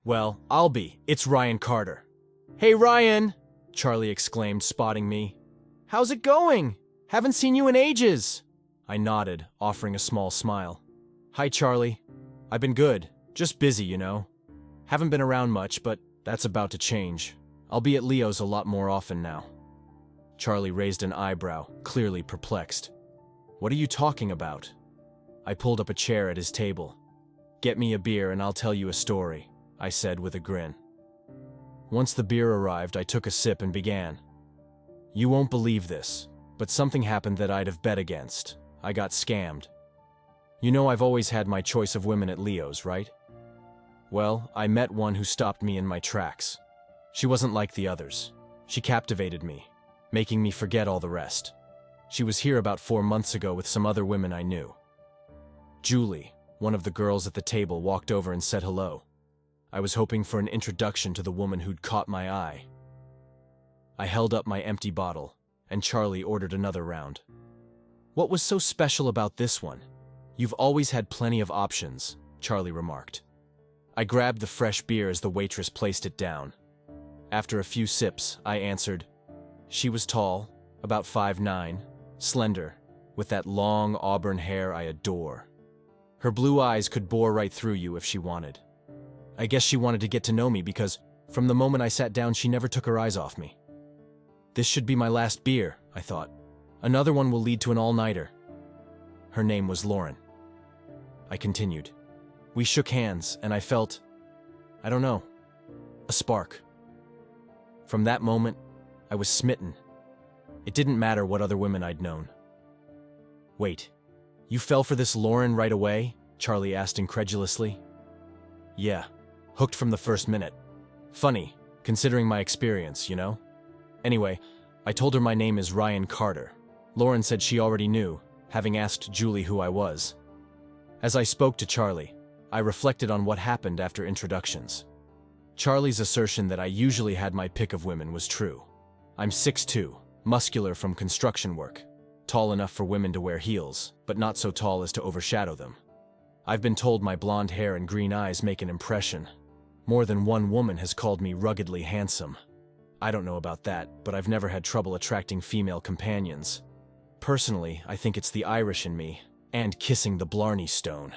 Well, I'll be. It's Ryan Carter. Hey, Ryan! Charlie exclaimed, spotting me. How's it going? Haven't seen you in ages. I nodded, offering a small smile. Hi, Charlie. I've been good. Just busy, you know. Haven't been around much, but that's about to change. I'll be at Leo's a lot more often now. Charlie raised an eyebrow, clearly perplexed. What are you talking about? I pulled up a chair at his table. Get me a beer and I'll tell you a story, I said with a grin. Once the beer arrived, I took a sip and began. You won't believe this, but something happened that I'd have bet against. I got scammed. You know I've always had my choice of women at Leo's, right? Well, I met one who stopped me in my tracks. She wasn't like the others. She captivated me, making me forget all the rest. She was here about 4 months ago with some other women I knew. Julie, one of the girls at the table, walked over and said hello. I was hoping for an introduction to the woman who'd caught my eye. I held up my empty bottle, and Charlie ordered another round. What was so special about this one? You've always had plenty of options, Charlie remarked. I grabbed the fresh beer as the waitress placed it down. After a few sips, I answered. She was tall, about 5'9", slender, with that long auburn hair I adore. Her blue eyes could bore right through you if she wanted. I guess she wanted to get to know me because, from the moment I sat down, she never took her eyes off me. This should be my last beer, I thought. Another one will lead to an all-nighter. Her name was Lauren. I continued. We shook hands, and I felt, I don't know, a spark. From that moment, I was smitten. It didn't matter what other women I'd known. Wait, you fell for this Lauren right away? Charlie asked incredulously. Yeah, hooked from the first minute. Funny, considering my experience, you know? Anyway, I told her my name is Ryan Carter. Lauren said she already knew, having asked Julie who I was. As I spoke to Charlie, I reflected on what happened after introductions. Charlie's assertion that I usually had my pick of women was true. I'm 6'2", muscular from construction work, tall enough for women to wear heels, but not so tall as to overshadow them. I've been told my blonde hair and green eyes make an impression. More than one woman has called me ruggedly handsome. I don't know about that, but I've never had trouble attracting female companions. Personally, I think it's the Irish in me, and kissing the Blarney Stone.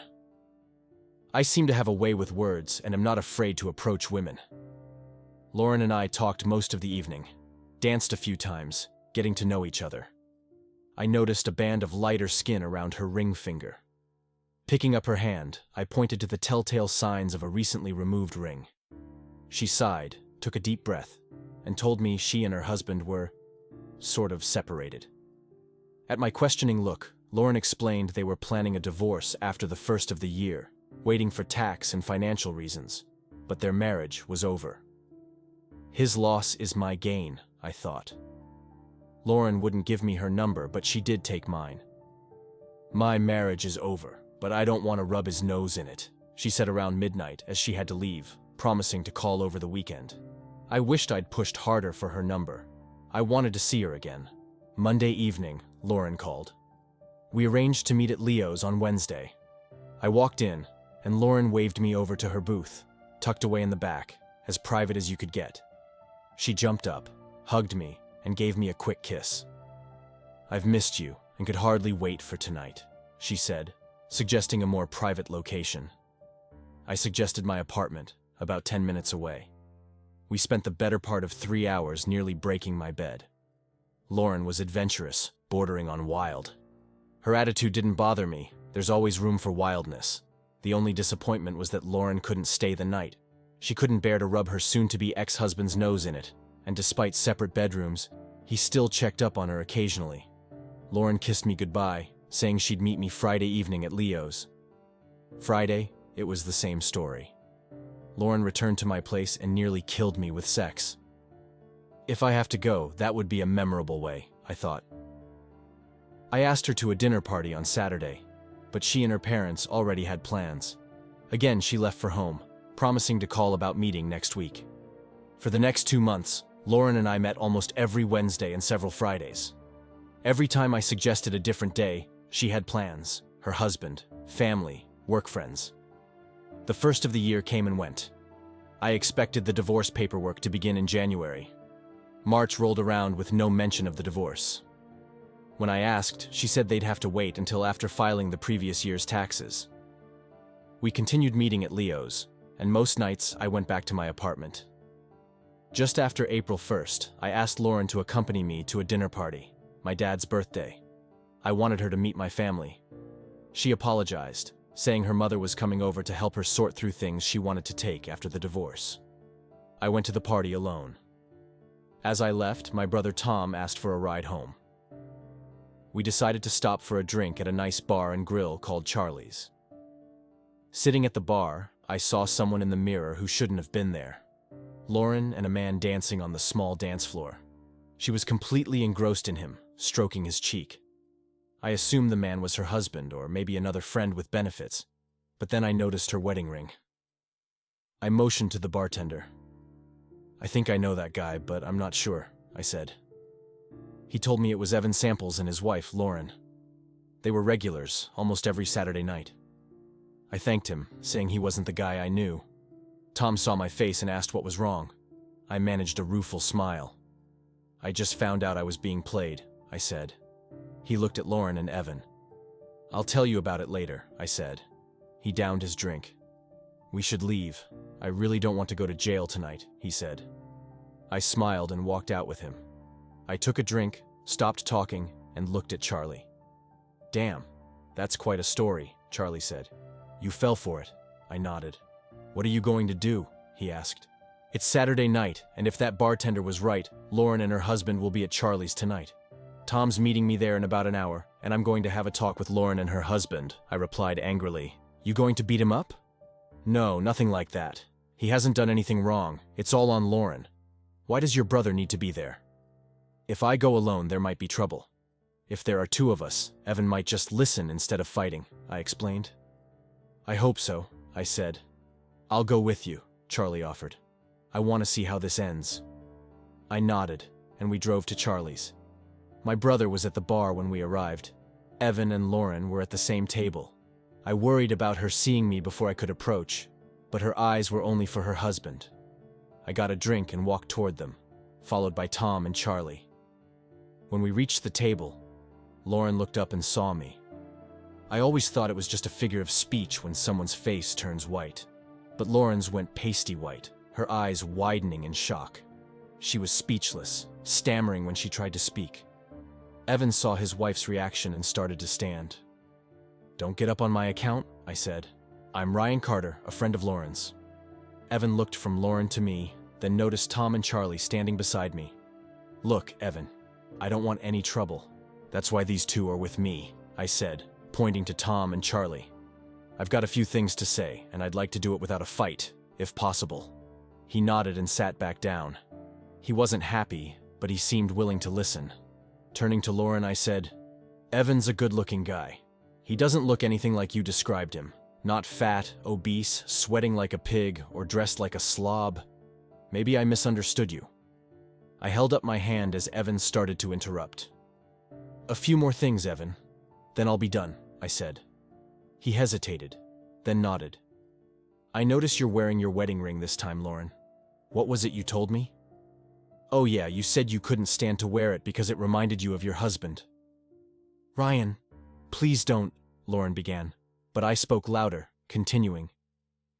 I seem to have a way with words and am not afraid to approach women. Lauren and I talked most of the evening, danced a few times, getting to know each other. I noticed a band of lighter skin around her ring finger. Picking up her hand, I pointed to the telltale signs of a recently removed ring. She sighed, took a deep breath, and told me she and her husband were sort of separated. At my questioning look, Lauren explained they were planning a divorce after the first of the year, waiting for tax and financial reasons, but their marriage was over. His loss is my gain, I thought. Lauren wouldn't give me her number, but she did take mine. My marriage is over, but I don't want to rub his nose in it, she said around midnight as she had to leave, promising to call over the weekend. I wished I'd pushed harder for her number. I wanted to see her again. Monday evening, Lauren called. We arranged to meet at Leo's on Wednesday. I walked in, and Lauren waved me over to her booth, tucked away in the back, as private as you could get. She jumped up, hugged me, and gave me a quick kiss. I've missed you and could hardly wait for tonight, she said, suggesting a more private location. I suggested my apartment, about 10 minutes away. We spent the better part of 3 hours nearly breaking my bed. Lauren was adventurous, bordering on wild. Her attitude didn't bother me. There's always room for wildness. The only disappointment was that Lauren couldn't stay the night. She couldn't bear to rub her soon-to-be ex-husband's nose in it, and despite separate bedrooms, he still checked up on her occasionally. Lauren kissed me goodbye, saying she'd meet me Friday evening at Leo's. Friday, it was the same story. Lauren returned to my place and nearly killed me with sex. If I have to go, that would be a memorable way, I thought. I asked her to a dinner party on Saturday, but she and her parents already had plans. Again, she left for home, promising to call about meeting next week. For the next 2 months, Lauren and I met almost every Wednesday and several Fridays. Every time I suggested a different day, she had plans, her husband, family, work friends. The first of the year came and went. I expected the divorce paperwork to begin in January. March rolled around with no mention of the divorce. When I asked, she said they'd have to wait until after filing the previous year's taxes. We continued meeting at Leo's, and most nights I went back to my apartment. Just after April 1st, I asked Lauren to accompany me to a dinner party, my dad's birthday. I wanted her to meet my family. She apologized, saying her mother was coming over to help her sort through things she wanted to take after the divorce. I went to the party alone. As I left, my brother Tom asked for a ride home. We decided to stop for a drink at a nice bar and grill called Charlie's. Sitting at the bar, I saw someone in the mirror who shouldn't have been there. Lauren and a man dancing on the small dance floor. She was completely engrossed in him, stroking his cheek. I assumed the man was her husband or maybe another friend with benefits, but then I noticed her wedding ring. I motioned to the bartender. "I think I know that guy, but I'm not sure," I said. He told me it was Evan Samples and his wife, Lauren. They were regulars, almost every Saturday night. I thanked him, saying he wasn't the guy I knew. Tom saw my face and asked what was wrong. I managed a rueful smile. "I just found out I was being played," I said. He looked at Lauren and Evan. "I'll tell you about it later," I said. He downed his drink. "We should leave. I really don't want to go to jail tonight," he said. I smiled and walked out with him. I took a drink, stopped talking, and looked at Charlie. "Damn, that's quite a story," Charlie said. "You fell for it," I nodded. "What are you going to do?" he asked. "It's Saturday night, and if that bartender was right, Lauren and her husband will be at Charlie's tonight. Tom's meeting me there in about an hour, and I'm going to have a talk with Lauren and her husband," I replied angrily. "You going to beat him up?" "No, nothing like that. He hasn't done anything wrong. It's all on Lauren. Why does your brother need to be there? If I go alone, there might be trouble. If there are two of us, Evan might just listen instead of fighting," I explained. "I hope so," I said. "I'll go with you," Charlie offered. "I want to see how this ends." I nodded, and we drove to Charlie's. My brother was at the bar when we arrived. Evan and Lauren were at the same table. I worried about her seeing me before I could approach, but her eyes were only for her husband. I got a drink and walked toward them, followed by Tom and Charlie. When we reached the table, Lauren looked up and saw me. I always thought it was just a figure of speech when someone's face turns white, but Lauren's went pasty white, her eyes widening in shock. She was speechless, stammering when she tried to speak. Evan saw his wife's reaction and started to stand. "Don't get up on my account," I said. "I'm Ryan Carter, a friend of Lauren's." Evan looked from Lauren to me, then noticed Tom and Charlie standing beside me. "Look, Evan, I don't want any trouble. That's why these two are with me," I said, pointing to Tom and Charlie. "I've got a few things to say, and I'd like to do it without a fight, if possible." He nodded and sat back down. He wasn't happy, but he seemed willing to listen. Turning to Lauren, I said, "Evan's a good-looking guy. He doesn't look anything like you described him. Not fat, obese, sweating like a pig, or dressed like a slob. Maybe I misunderstood you." I held up my hand as Evan started to interrupt. "A few more things, Evan. Then I'll be done," I said. He hesitated, then nodded. "I notice you're wearing your wedding ring this time, Lauren. What was it you told me?" "Oh yeah, you said you couldn't stand to wear it because it reminded you of your husband." "Ryan, please don't," Lauren began, but I spoke louder, continuing.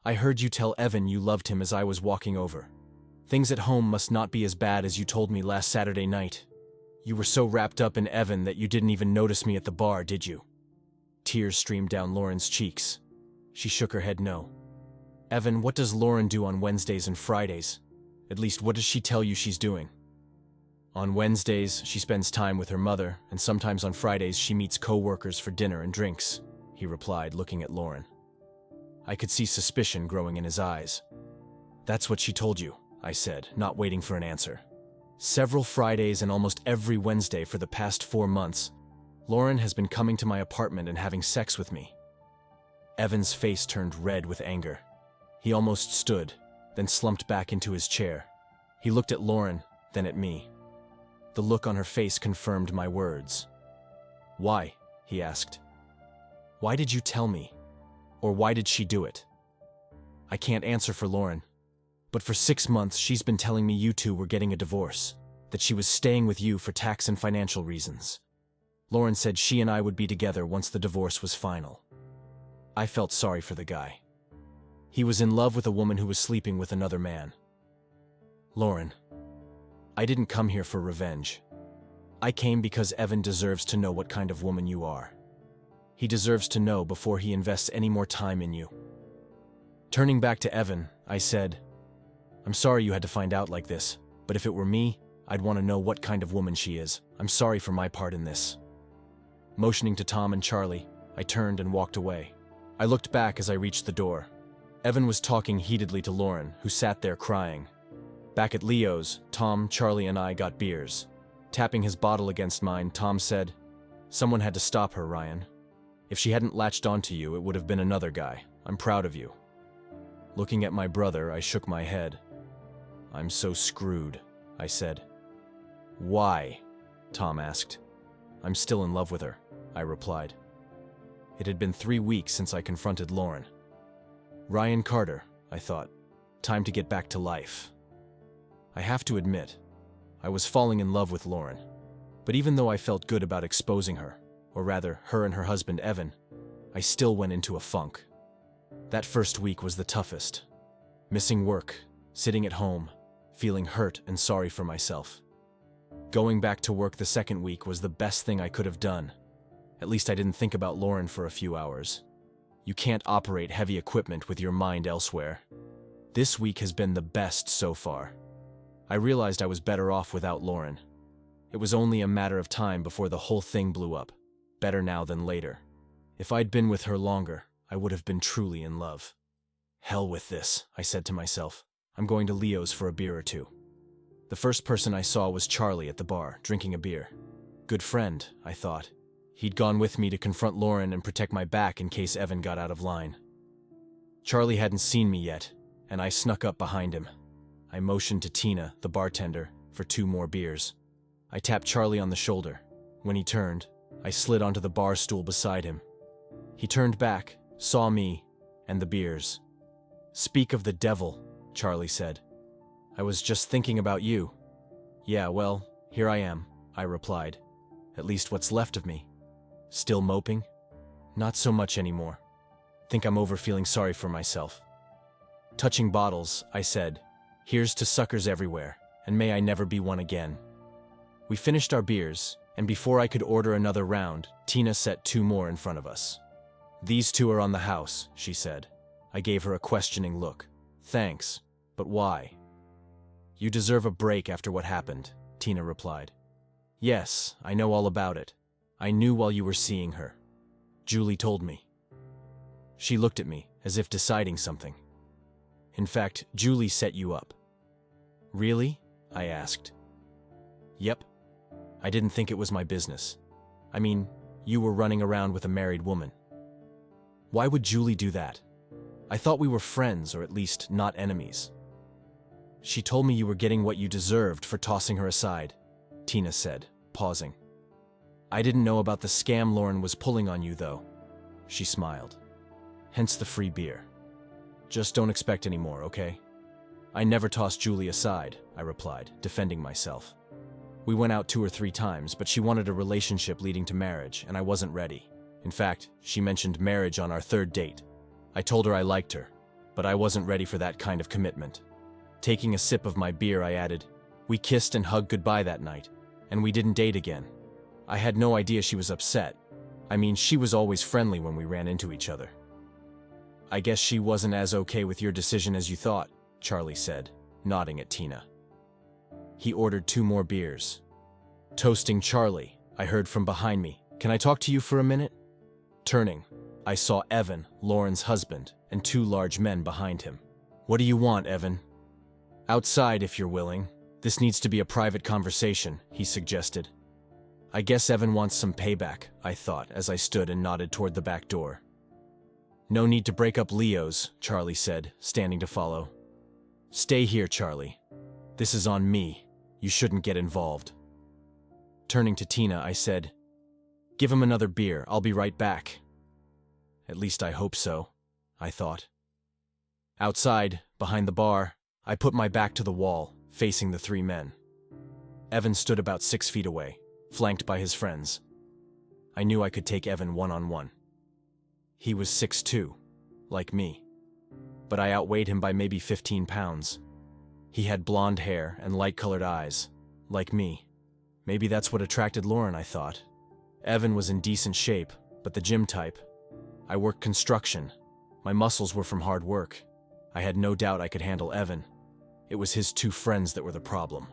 "I heard you tell Evan you loved him as I was walking over. Things at home must not be as bad as you told me last Saturday night. You were so wrapped up in Evan that you didn't even notice me at the bar, did you?" Tears streamed down Lauren's cheeks. She shook her head no. "Evan, what does Lauren do on Wednesdays and Fridays? At least, what does she tell you she's doing?" "On Wednesdays, she spends time with her mother, and sometimes on Fridays she meets co-workers for dinner and drinks," he replied, looking at Lauren. I could see suspicion growing in his eyes. "That's what she told you," I said, not waiting for an answer. "Several Fridays and almost every Wednesday for the past 4 months, Lauren has been coming to my apartment and having sex with me." Evan's face turned red with anger. He almost stood, then slumped back into his chair. He looked at Lauren, then at me. The look on her face confirmed my words. "Why?" he asked. "Why did you tell me? Or why did she do it?" "I can't answer for Lauren. But for 6 months, she's been telling me you two were getting a divorce, that she was staying with you for tax and financial reasons. Lauren said she and I would be together once the divorce was final. I felt sorry for the guy. He was in love with a woman who was sleeping with another man. Lauren, I didn't come here for revenge. I came because Evan deserves to know what kind of woman you are. He deserves to know before he invests any more time in you. Turning back to Evan, I said, I'm sorry you had to find out like this, but if it were me, I'd want to know what kind of woman she is. I'm sorry for my part in this. Motioning to Tom and Charlie, I turned and walked away. I looked back as I reached the door. Evan was talking heatedly to Lauren, who sat there crying. Back at Leo's, Tom, Charlie, and I got beers. Tapping his bottle against mine, Tom said, Someone had to stop her, Ryan. If she hadn't latched onto you, it would have been another guy. I'm proud of you. Looking at my brother, I shook my head. I'm so screwed, I said. Why? Tom asked. I'm still in love with her, I replied. It had been 3 weeks since I confronted Lauren. Ryan Carter, I thought. Time to get back to life. I have to admit, I was falling in love with Lauren. But even though I felt good about exposing her, or rather, her and her husband Evan, I still went into a funk. That first week was the toughest. Missing work, sitting at home, feeling hurt and sorry for myself. Going back to work the second week was the best thing I could have done. At least I didn't think about Lauren for a few hours. You can't operate heavy equipment with your mind elsewhere. This week has been the best so far. I realized I was better off without Lauren. It was only a matter of time before the whole thing blew up. Better now than later. If I'd been with her longer, I would have been truly in love. Hell with this, I said to myself. I'm going to Leo's for a beer or two. The first person I saw was Charlie at the bar, drinking a beer. Good friend, I thought. He'd gone with me to confront Lauren and protect my back in case Evan got out of line. Charlie hadn't seen me yet, and I snuck up behind him. I motioned to Tina, the bartender, for 2 more beers. I tapped Charlie on the shoulder. When he turned, I slid onto the bar stool beside him. He turned back, saw me, and the beers. Speak of the devil, Charlie said. I was just thinking about you. Yeah, well, here I am, I replied. At least what's left of me. Still moping? Not so much anymore. Think I'm over feeling sorry for myself. Touching bottles, I said, Here's to suckers everywhere, and may I never be one again. We finished our beers, and before I could order another round, Tina set 2 more in front of us. These 2 are on the house, she said. I gave her a questioning look. Thanks, but why? You deserve a break after what happened, Tina replied. Yes, I know all about it. I knew while you were seeing her. Julie told me. She looked at me, as if deciding something. In fact, Julie set you up. Really? I asked. Yep. I didn't think it was my business. I mean, you were running around with a married woman. Why would Julie do that? I thought we were friends, or at least not enemies. She told me you were getting what you deserved for tossing her aside, Tina said, pausing. I didn't know about the scam Lauren was pulling on you, though. She smiled. Hence the free beer. Just don't expect any more, okay? I never tossed Julie aside, I replied, defending myself. We went out 2 or 3 times, but she wanted a relationship leading to marriage, and I wasn't ready. In fact, she mentioned marriage on our 3rd date. I told her I liked her, but I wasn't ready for that kind of commitment. Taking a sip of my beer, I added, We kissed and hugged goodbye that night, and we didn't date again. I had no idea she was upset. I mean, she was always friendly when we ran into each other. I guess she wasn't as okay with your decision as you thought, Charlie said, nodding at Tina. He ordered 2 more beers. Toasting Charlie, I heard from behind me, Can I talk to you for a minute? Turning, I saw Evan, Lauren's husband, and 2 large men behind him. What do you want, Evan? Outside, if you're willing. This needs to be a private conversation, he suggested. I guess Evan wants some payback, I thought, as I stood and nodded toward the back door. No need to break up Leo's, Charlie said, standing to follow. Stay here, Charlie. This is on me. You shouldn't get involved. Turning to Tina, I said, Give him another beer. I'll be right back. At least I hope so, I thought. Outside, behind the bar, I put my back to the wall, facing the three men. Evan stood about 6 feet away, flanked by his friends. I knew I could take Evan one-on-one. He was 6'2", like me. But I outweighed him by maybe 15 pounds. He had blonde hair and light-colored eyes, like me. Maybe that's what attracted Lauren, I thought. Evan was in decent shape, but the gym type. I worked construction. My muscles were from hard work. I had no doubt I could handle Evan. It was his 2 friends that were the problem.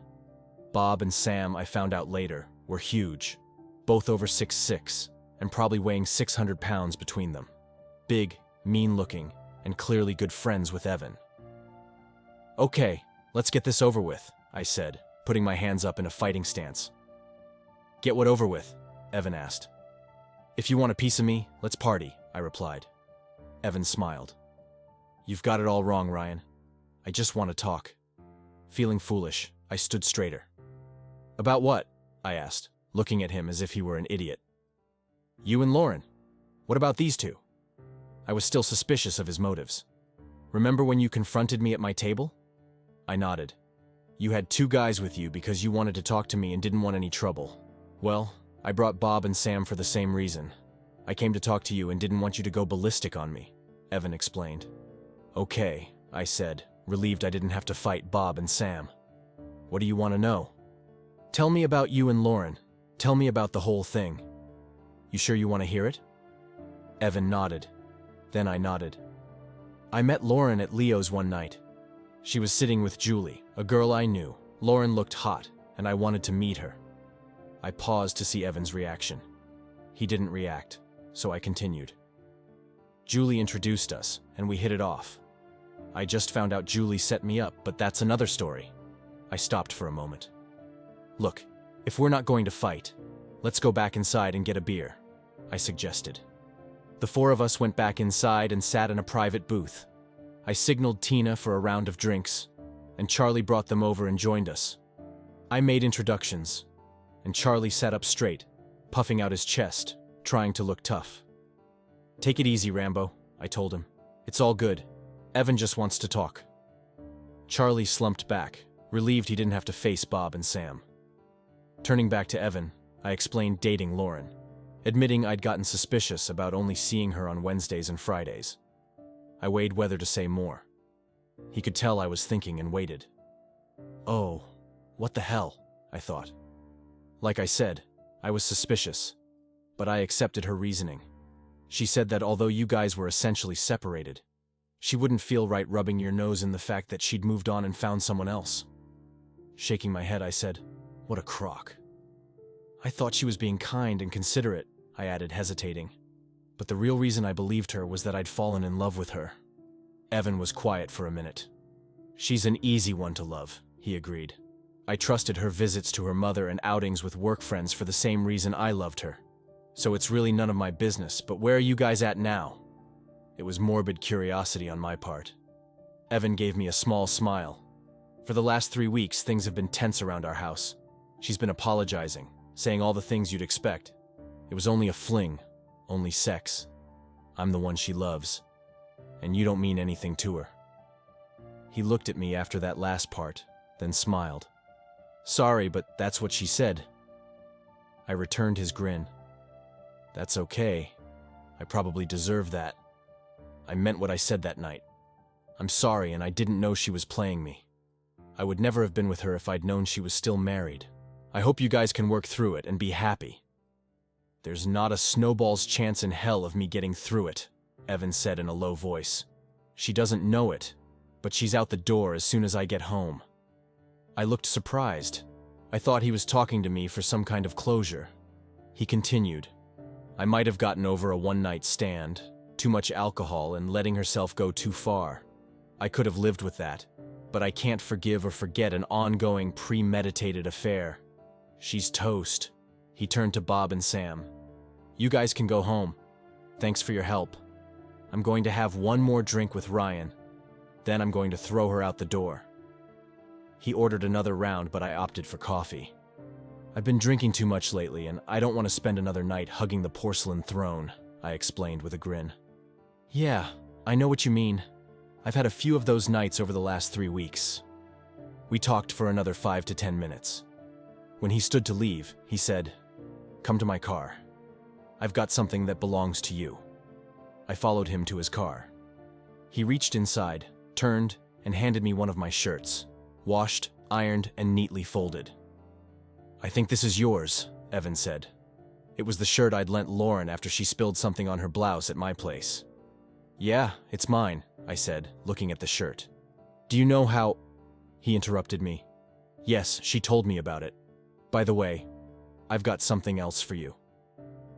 Bob and Sam, I found out later, were huge, both over 6'6", and probably weighing 600 pounds between them. Big, mean-looking, and clearly good friends with Evan. "Okay, let's get this over with," I said, putting my hands up in a fighting stance. "Get what over with?" Evan asked. "If you want a piece of me, let's party," I replied. Evan smiled. "You've got it all wrong, Ryan. I just want to talk." Feeling foolish, I stood straighter. "About what?" I asked, looking at him as if he were an idiot. "You and Lauren. What about these two?" I was still suspicious of his motives. "Remember when you confronted me at my table?" I nodded. "You had 2 guys with you because you wanted to talk to me and didn't want any trouble. Well, I brought Bob and Sam for the same reason. I came to talk to you and didn't want you to go ballistic on me," Evan explained. "Okay," I said, relieved I didn't have to fight Bob and Sam. "What do you want to know?" "Tell me about you and Lauren. Tell me about the whole thing." "You sure you want to hear it?" Evan nodded. Then I nodded. "I met Lauren at Leo's one night. She was sitting with Julie, a girl I knew. Lauren looked hot, and I wanted to meet her." I paused to see Evan's reaction. He didn't react, so I continued. "Julie introduced us, and we hit it off. I just found out Julie set me up, but that's another story." I stopped for a moment. "Look, if we're not going to fight, let's go back inside and get a beer," I suggested. The 4 of us went back inside and sat in a private booth. I signaled Tina for a round of drinks, and Charlie brought them over and joined us. I made introductions, and Charlie sat up straight, puffing out his chest, trying to look tough. "Take it easy, Rambo," I told him. "It's all good. Evan just wants to talk." Charlie slumped back, relieved he didn't have to face Bob and Sam. Turning back to Evan, I explained dating Lauren, admitting I'd gotten suspicious about only seeing her on Wednesdays and Fridays. I weighed whether to say more. He could tell I was thinking and waited. "Oh, what the hell?" I thought. Like I said, I was suspicious, but I accepted her reasoning. She said that although you guys were essentially separated, she wouldn't feel right rubbing your nose in the fact that she'd moved on and found someone else. Shaking my head, I said, "What a crock." "I thought she was being kind and considerate," I added, hesitating. But the real reason I believed her was that I'd fallen in love with her. Evan was quiet for a minute. "She's an easy one to love," he agreed. "I trusted her visits to her mother and outings with work friends for the same reason I loved her. So it's really none of my business, but where are you guys at now?" It was morbid curiosity on my part. Evan gave me a small smile. "For the last 3 weeks, things have been tense around our house. She's been apologizing, saying all the things you'd expect. It was only a fling, only sex. I'm the one she loves, and you don't mean anything to her." He looked at me after that last part, then smiled. "Sorry, but that's what she said." I returned his grin. "That's okay. I probably deserve that. I meant what I said that night. I'm sorry, and I didn't know she was playing me. I would never have been with her if I'd known she was still married. I hope you guys can work through it and be happy." "There's not a snowball's chance in hell of me getting through it," Evan said in a low voice. "She doesn't know it, but she's out the door as soon as I get home." I looked surprised. I thought he was talking to me for some kind of closure. He continued, "I might have gotten over a one-night stand, too much alcohol, and letting herself go too far. I could have lived with that, but I can't forgive or forget an ongoing, premeditated affair. She's toast." He turned to Bob and Sam. "You guys can go home. Thanks for your help. I'm going to have one more drink with Ryan. Then I'm going to throw her out the door." He ordered another round, but I opted for coffee. "I've been drinking too much lately, and I don't want to spend another night hugging the porcelain throne," I explained with a grin. "Yeah, I know what you mean. I've had a few of those nights over the last 3 weeks. We talked for another 5 to 10 minutes. When he stood to leave, he said, "Come to my car. I've got something that belongs to you." I followed him to his car. He reached inside, turned, and handed me one of my shirts, washed, ironed, and neatly folded. "I think this is yours," Evan said. It was the shirt I'd lent Lauren after she spilled something on her blouse at my place. "Yeah, it's mine," I said, looking at the shirt. "Do you know how—" He interrupted me. "Yes, she told me about it. By the way, I've got something else for you."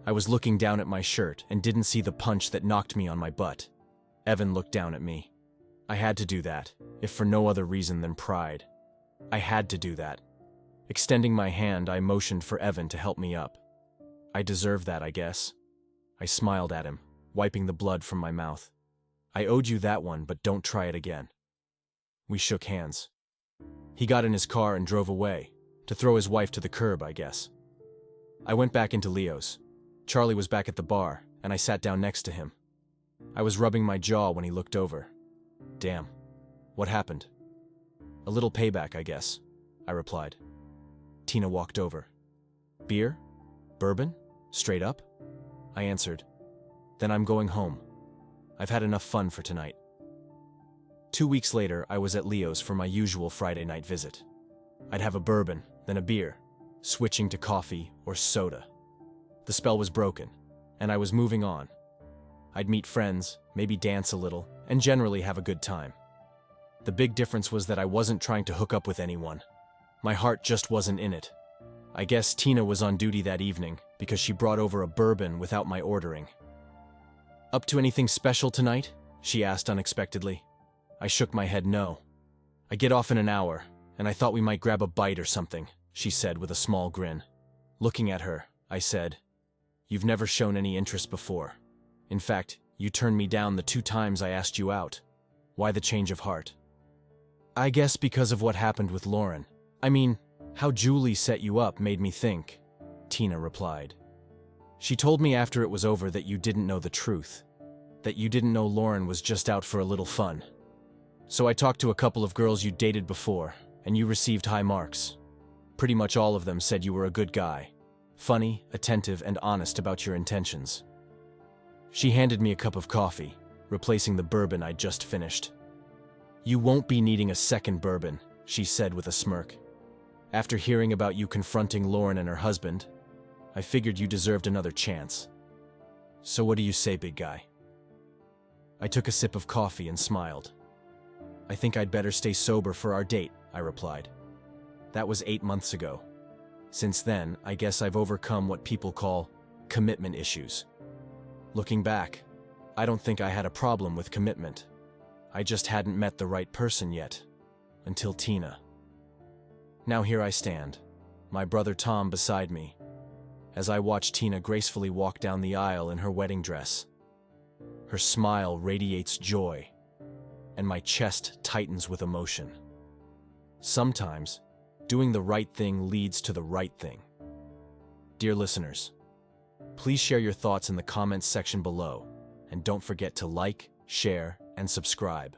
I was looking down at my shirt and didn't see the punch that knocked me on my butt. Evan looked down at me. I had to do that, if for no other reason than pride. I had to do that. Extending my hand, I motioned for Evan to help me up. I deserved that, I guess. I smiled at him, wiping the blood from my mouth. "I owed you that one, but don't try it again." We shook hands. He got in his car and drove away, to throw his wife to the curb, I guess. I went back into Leo's. Charlie was back at the bar, and I sat down next to him. I was rubbing my jaw when he looked over. "Damn. What happened?" "A little payback, I guess," I replied. Tina walked over. "Beer? Bourbon? Straight up?" I answered. "Then I'm going home. I've had enough fun for tonight." 2 weeks later, I was at Leo's for my usual Friday night visit. I'd have a bourbon, then a beer, switching to coffee or soda. The spell was broken, and I was moving on. I'd meet friends, maybe dance a little, and generally have a good time. The big difference was that I wasn't trying to hook up with anyone. My heart just wasn't in it. I guess Tina was on duty that evening because she brought over a bourbon without my ordering. "Up to anything special tonight?" she asked unexpectedly. I shook my head no. "I get off in an hour, and I thought we might grab a bite or something," she said with a small grin. Looking at her, I said, "You've never shown any interest before. In fact, you turned me down the 2 times I asked you out. Why the change of heart?" "I guess because of what happened with Lauren. I mean, how Julie set you up made me think," Tina replied. "She told me after it was over that you didn't know the truth, that you didn't know Lauren was just out for a little fun. So I talked to a couple of girls you dated before, and you received high marks. Pretty much all of them said you were a good guy, funny, attentive, and honest about your intentions." She handed me a cup of coffee, replacing the bourbon I'd just finished. "You won't be needing a second bourbon," she said with a smirk. "After hearing about you confronting Lauren and her husband, I figured you deserved another chance. So what do you say, big guy?" I took a sip of coffee and smiled. "I think I'd better stay sober for our date," I replied. That was 8 months ago. Since then, I guess I've overcome what people call commitment issues. Looking back, I don't think I had a problem with commitment. I just hadn't met the right person yet, until Tina. Now here I stand, my brother Tom beside me, as I watch Tina gracefully walk down the aisle in her wedding dress. Her smile radiates joy, and my chest tightens with emotion. Sometimes, doing the right thing leads to the right thing. Dear listeners, please share your thoughts in the comments section below, and don't forget to like, share, and subscribe.